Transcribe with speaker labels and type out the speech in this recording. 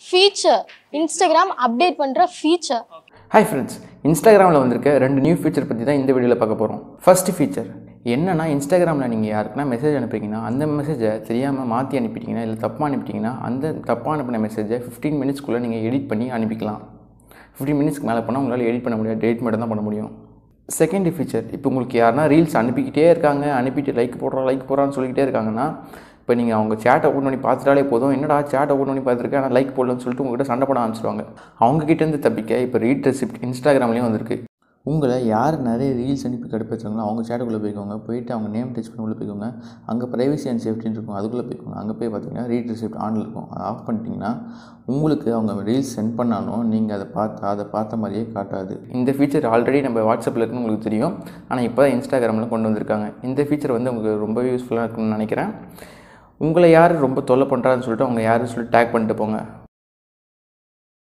Speaker 1: Feature Instagram update பண்ணுற feature.
Speaker 2: Hi friends, இன்ஸ்டாகிராமில் வந்திருக்க 2 நியூ ஃபீச்சர் பற்றி தான் இந்த வீடியோவில் பார்க்க போகிறோம். ஃபர்ஸ்ட் ஃபீச்சர் என்னென்னா, இன்ஸ்டாகிராமில் நீங்கள் யாருக்குன்னா மெசேஜ் அனுப்புறீங்கன்னா அந்த மெசேஜை தெரியாமல் மாற்றி அனுப்பிட்டீங்கன்னா இல்லை தப்பாக அனுப்பிட்டீங்கன்னா அந்த தப்பாக அனுப்பின மெசேஜை 15 மினிட்ஸ்க்குள்ளே நீங்கள் எடிட் பண்ணி அனுப்பிக்கலாம். 15 மினிட்ஸ்க்கு மேலே போனால் உங்களால் எடிட் பண்ண முடியாது, டெலிட் மட்டும் தான் பண்ண முடியும். செகண்ட் ஃபீச்சர், இப்போ உங்களுக்கு யாருன்னா ரீல்ஸ் அனுப்பிக்கிட்டே இருக்காங்க, அனுப்பிட்டு லைக் போடுறான்னு சொல்லிக்கிட்டே இருக்காங்கன்னா, இப்போ நீங்கள் அவங்க சேட்டை ஓப்பன் பண்ணி பார்த்துட்டாலே போதும், என்னடா சேட்டை ஓப்பன் பண்ணி பார்த்துருக்கேன் ஆனால் லைக் போடலன்னு சொல்லிட்டு உங்கள்கிட்ட சண்டை போட ஆரம்பிச்சிடுவாங்க. அவங்ககிட்டேருந்து தப்பிக்க இப்போ ரீட் ரெசிப்ட் இன்ஸ்டாகிராம்லேயும் வந்திருக்கு. உங்களை யார் நிறைய ரீல்ஸ் அனுப்பி கடுப்பேற்றாங்களோ அவங்க சேட்டுக்குள்ளே போய்க்கோங்க, போயிட்டு அவங்க நேம் டச் பண்ணி உள்ளே போய்க்கோங்க. அங்கே ப்ரைவசி அண்ட் சேஃப்டின்னு இருக்கும், அதுக்குள்ளே போய்க்கோங்க. அங்கே போய் பார்த்தீங்கன்னா ரீட் ரெசிப்ட் ஆனில் இருக்கும். அதை ஆஃப் பண்ணிட்டீங்கன்னா உங்களுக்கு அவங்க ரீல்ஸ் சென்ட் பண்ணாலும் நீங்கள் அதை பார்த்த மாதிரியே காட்டாது. இந்த ஃபீச்சர் ஆல்ரெடி நம்ம வாட்ஸ்அப்பில் இருக்குன்னு உங்களுக்கு தெரியும், ஆனால் இப்போ தான் இன்ஸ்டாகிராமில் கொண்டு வந்திருக்காங்க. இந்த ஃபீச்சர் வந்து உங்களுக்கு ரொம்பவே யூஸ்ஃபுல்லாக இருக்குன்னு நினைக்கிறேன். உங்களை யார் ரொம்ப தொல்லை பண்ணுறான்னு சொல்லிட்டு அவங்க யாருன்னு சொல்லிட்டு டேக் பண்ணிட்டு போங்க.